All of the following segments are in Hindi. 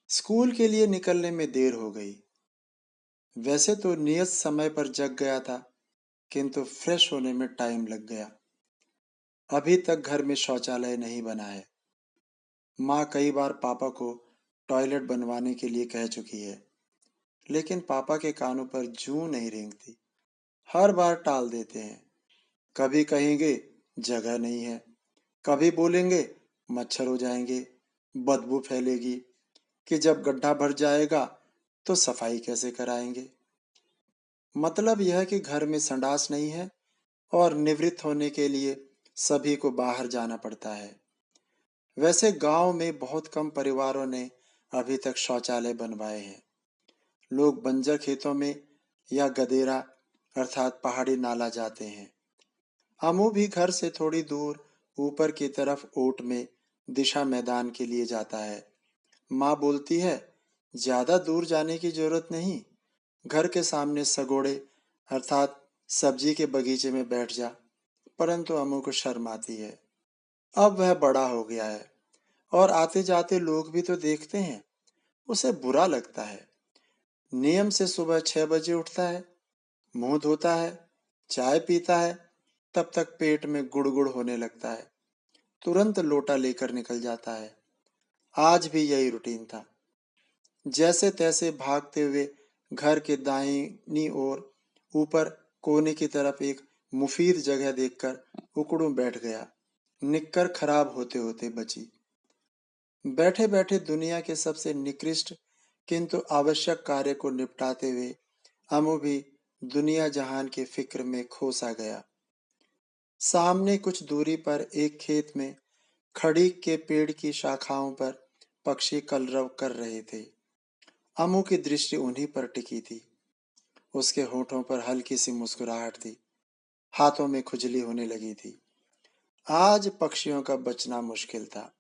स्कूल के लिए निकलने में देर हो गई। वैसे तो नियत समय पर जग गया था, किंतु फ्रेश होने में टाइम लग गया। अभी तक घर में शौचालय नहीं बना है। माँ कई बार पापा को टॉयलेट बनवाने के लिए कह चुकी है, लेकिन पापा के कानों पर जूं नहीं रेंगती। हर बार टाल देते हैं। कभी कहेंगे जगह नहीं है, कभी बोलेंगे मच्छर हो जाएंगे, बदबू फैलेगी, कि जब गड्ढा भर जाएगा तो सफाई कैसे कराएंगे। मतलब यह कि घर में संडास नहीं है और निवृत्त होने के लिए सभी को बाहर जाना पड़ता है। वैसे गांव में बहुत कम परिवारों ने अभी तक शौचालय बनवाए हैं। लोग बंजर खेतों में या गदेरा अर्थात पहाड़ी नाला जाते हैं। अमू भी घर से थोड़ी दूर ऊपर की तरफ ओट में दिशा मैदान के लिए जाता है। माँ बोलती है, ज्यादा दूर जाने की जरूरत नहीं, घर के सामने सगोड़े अर्थात सब्जी के बगीचे में बैठ जा। परंतु अमू को शर्म आती है। अब वह बड़ा हो गया है और आते जाते लोग भी तो देखते हैं। उसे बुरा लगता है। नियम से सुबह 6 बजे उठता है, मुंह धोता है, चाय पीता है, तब तक पेट में गुड़गुड़ होने लगता है। तुरंत लोटा लेकर निकल जाता है। आज भी यही रूटीन था। जैसे तैसे भागते हुए घर के दाहिनी ओर ऊपर कोने की तरफ एक मुफीद जगह देखकर उकड़ू बैठ गया। निक्कर खराब होते होते बची। बैठे बैठे दुनिया के सबसे निकृष्ट किंतु आवश्यक कार्य को निपटाते हुए अमु भी दुनिया जहान के फिक्र में खो सा गया। सामने कुछ दूरी पर एक खेत में खड़ी के पेड़ की शाखाओं पर पक्षी कलरव कर रहे थे। अमु की दृष्टि उन्हीं पर टिकी थी। उसके होठों पर हल्की सी मुस्कुराहट थी। हाथों में खुजली होने लगी थी। आज पक्षियों का बचना मुश्किल था।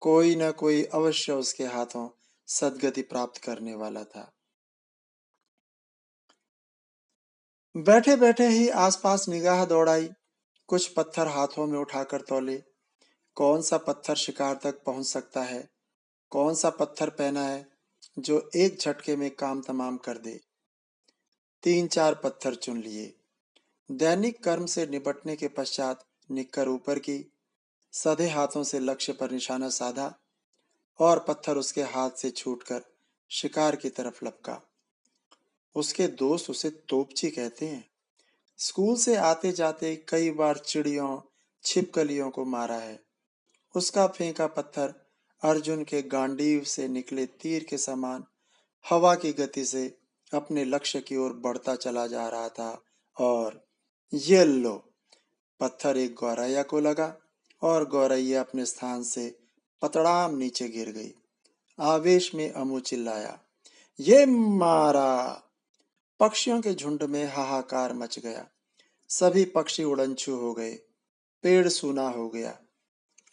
कोई न कोई अवश्य उसके हाथों सदगति प्राप्त करने वाला था। बैठे बैठे ही आसपास निगाह दौड़ाई। कुछ पत्थर हाथों में उठाकर तौले। कौन सा पत्थर शिकार तक पहुंच सकता है, कौन सा पत्थर पहना है जो एक झटके में काम तमाम कर दे। 3-4 पत्थर चुन लिए। दैनिक कर्म से निपटने के पश्चात निक्कर ऊपर की, सधे हाथों से लक्ष्य पर निशाना साधा और पत्थर उसके हाथ से छूटकर शिकार की तरफ लपका। उसके दोस्त उसे तोपची कहते हैं। स्कूल से आते जाते कई बार चिड़ियों छिपकलियों को मारा है। उसका फेंका पत्थर अर्जुन के गांडीव से निकले तीर के समान हवा की गति से अपने लक्ष्य की ओर बढ़ता चला जा रहा था। और ये लो, पत्थर एक गौरैया को लगा और गौरैया अपने स्थान से पतड़ाम नीचे गिर गई। आवेश में अमू चिल्लाया, ये मारा। पक्षियों के झुंड में हाहाकार मच गया। सभी पक्षी उड़नछू हो गए। पेड़ सूना हो गया।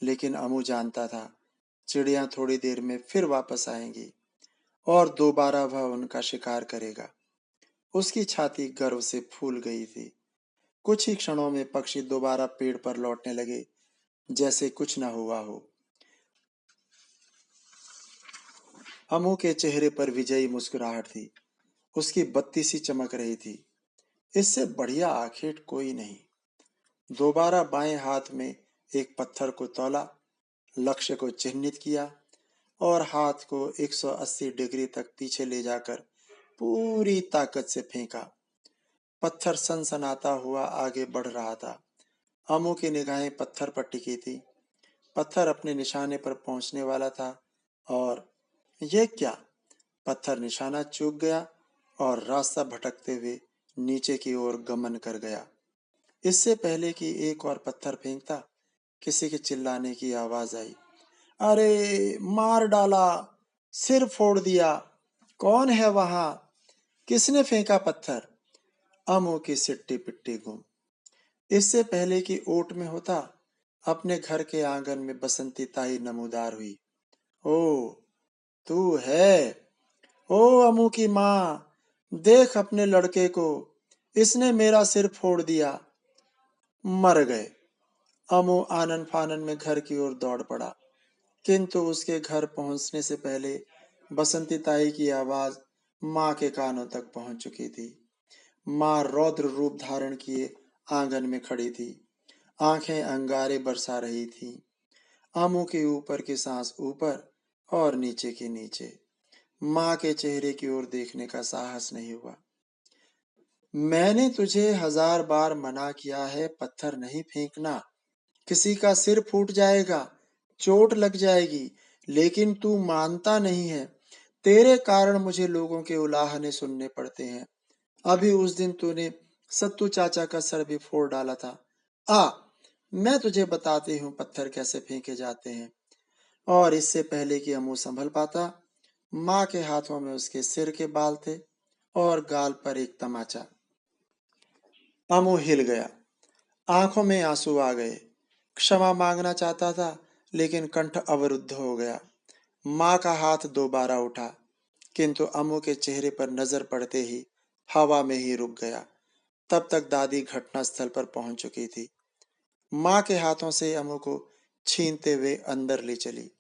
लेकिन अमू जानता था, चिड़िया थोड़ी देर में फिर वापस आएंगी और दोबारा वह उनका शिकार करेगा। उसकी छाती गर्व से फूल गई थी। कुछ ही क्षणों में पक्षी दोबारा पेड़ पर लौटने लगे, जैसे कुछ न हुआ हो। अमू के चेहरे पर विजयी मुस्कुराहट थी। उसकी बत्ती सी चमक रही थी। इससे बढ़िया आखेट कोई नहीं। दोबारा बाएं हाथ में एक पत्थर को तौला, लक्ष्य को चिह्नित किया और हाथ को 180 डिग्री तक पीछे ले जाकर पूरी ताकत से फेंका। पत्थर सनसनाता हुआ आगे बढ़ रहा था। अमू की निगाहें पत्थर पर टिकी थी। पत्थर अपने निशाने पर पहुंचने वाला था और यह क्या, पत्थर निशाना चूक गया और रास्ता भटकते हुए नीचे की ओर गमन कर गया। इससे पहले कि एक और पत्थर फेंकता, किसी के चिल्लाने की आवाज आई, अरे मार डाला, सिर फोड़ दिया, कौन है वहां, किसने फेंका पत्थर। अमू की सिट्टी पिट्टी गुम। इससे पहले कि ओट में होता, अपने घर के आंगन में बसंती ताई नमूदार हुई। ओ तू है, ओ अमू की माँ, देख अपने लड़के को, इसने मेरा सिर फोड़ दिया। मर गए। अमू आनन फानन में घर की ओर दौड़ पड़ा, किंतु उसके घर पहुंचने से पहले बसंती ताई की आवाज माँ के कानों तक पहुंच चुकी थी। माँ रौद्र रूप धारण किए आंगन में खड़ी थी। आंखें अंगारे बरसा रही थीं। आमू के ऊपर की सांस ऊपर और नीचे की नीचे। माँ के चेहरे की ओर देखने का साहस नहीं हुआ। मैंने तुझे 1000 बार मना किया है, पत्थर नहीं फेंकना। किसी का सिर फूट जाएगा, चोट लग जाएगी, लेकिन तू मानता नहीं है। तेरे कारण मुझे लोगों के उलाहने सुनने पड़ते हैं। अभी उस दिन तूने सत्तू चाचा का सर भी फोड़ डाला था। आ, मैं तुझे बताती हूँ पत्थर कैसे फेंके जाते हैं। और इससे पहले कि अमू संभल पाता, माँ के हाथों में उसके सिर के बाल थे और गाल पर एक तमाचा। अमू हिल गया। आंखों में आंसू आ गए। क्षमा मांगना चाहता था, लेकिन कंठ अवरुद्ध हो गया। माँ का हाथ दोबारा उठा, किंतु अमू के चेहरे पर नजर पड़ते ही हवा में ही रुक गया। तब तक दादी घटनास्थल पर पहुंच चुकी थी। माँ के हाथों से अमू को छीनते हुए अंदर ले चली।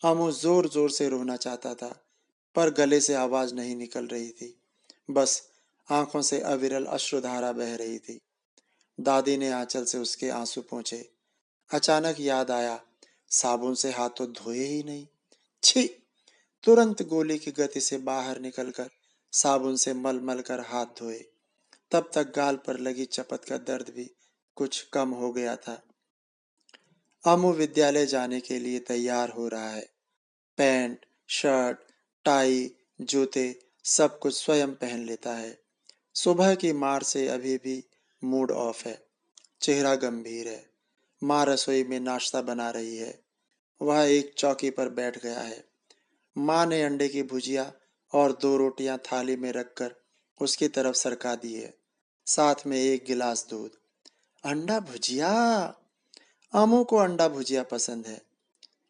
अमू जोर जोर से रोना चाहता था, पर गले से आवाज नहीं निकल रही थी। बस आंखों से अविरल अश्रुधारा बह रही थी। दादी ने आंचल से उसके आंसू पोंछे। अचानक याद आया, साबुन से हाथ तो धोए ही नहीं। छी! तुरंत गोली की गति से बाहर निकलकर साबुन से मल मल कर हाथ धोए। तब तक गाल पर लगी चपत का दर्द भी कुछ कम हो गया था। अमू विद्यालय जाने के लिए तैयार हो रहा है। पैंट, शर्ट, टाई, जूते सब कुछ स्वयं पहन लेता है। सुबह की मार से अभी भी मूड ऑफ है। चेहरा गंभीर है। माँ रसोई में नाश्ता बना रही है। वह एक चौकी पर बैठ गया है। माँ ने अंडे की भुजिया और 2 रोटियां थाली में रखकर उसकी तरफ सरका दी है, साथ में एक गिलास दूध। अंडा भुजिया! अमू को अंडा भुजिया पसंद है।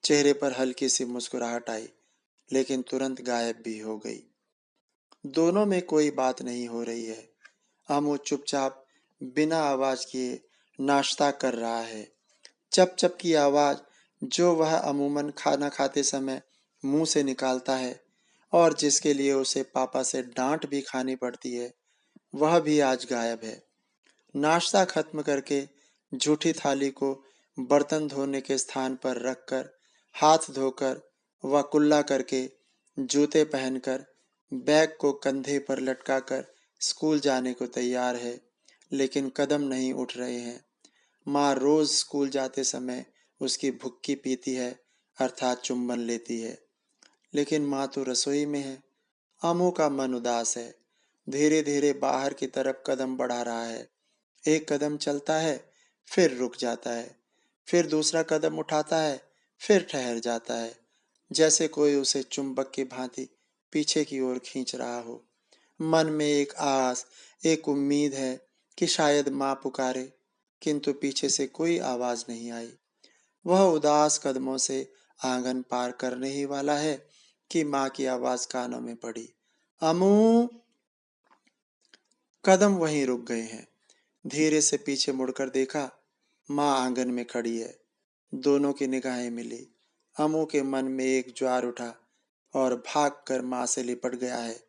चेहरे पर हल्की सी मुस्कुराहट आई, लेकिन तुरंत गायब भी हो गई। दोनों में कोई बात नहीं हो रही है। अमू चुपचाप बिना आवाज किए नाश्ता कर रहा है। चप चप की आवाज जो वह अमूमन खाना खाते समय मुंह से निकालता है और जिसके लिए उसे पापा से डांट भी खानी पड़ती है, वह भी आज गायब है। नाश्ता खत्म करके झूठी थाली को बर्तन धोने के स्थान पर रखकर, हाथ धोकर व कुल्ला करके, जूते पहनकर, बैग को कंधे पर लटकाकर स्कूल जाने को तैयार है, लेकिन कदम नहीं उठ रहे हैं। माँ रोज स्कूल जाते समय उसकी भुक्की पीती है, अर्थात चुम्बन लेती है, लेकिन माँ तो रसोई में है। अमू का मन उदास है। धीरे धीरे बाहर की तरफ कदम बढ़ा रहा है। एक कदम चलता है, फिर रुक जाता है, फिर दूसरा कदम उठाता है, फिर ठहर जाता है, जैसे कोई उसे चुंबक की भांति पीछे की ओर खींच रहा हो। मन में एक आस, एक उम्मीद है कि शायद माँ पुकारे, किंतु पीछे से कोई आवाज नहीं आई। वह उदास कदमों से आंगन पार करने ही वाला है कि माँ की आवाज कानों में पड़ी। अमू! कदम वहीं रुक गए हैं। धीरे से पीछे मुड़कर देखा, माँ आंगन में खड़ी है। दोनों की निगाहें मिली। अमू के मन में एक ज्वार उठा और भागकर माँ से लिपट गया है।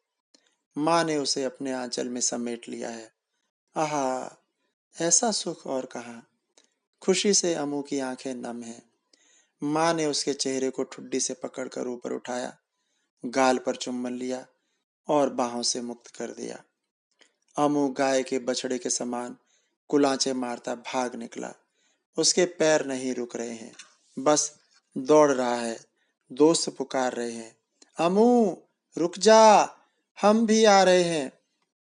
माँ ने उसे अपने आंचल में समेट लिया है। आहा! ऐसा सुख और कहाँ। खुशी से अमू की आंखें नम हैं। माँ ने उसके चेहरे को ठुड्डी से पकड़कर ऊपर उठाया, गाल पर चुम्बन लिया और बाहों से मुक्त कर दिया। अमू गाय के बछड़े के समान कुलांचे मारता भाग निकला। उसके पैर नहीं रुक रहे हैं, बस दौड़ रहा है। दोस्त पुकार रहे हैं, अमू रुक जा, हम भी आ रहे हैं।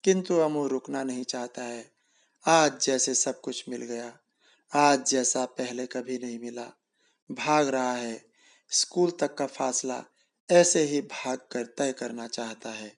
किंतु अमू रुकना नहीं चाहता है। आज जैसे सब कुछ मिल गया, आज जैसा पहले कभी नहीं मिला। भाग रहा है। स्कूल तक का फासला ऐसे ही भाग कर तय करना चाहता है।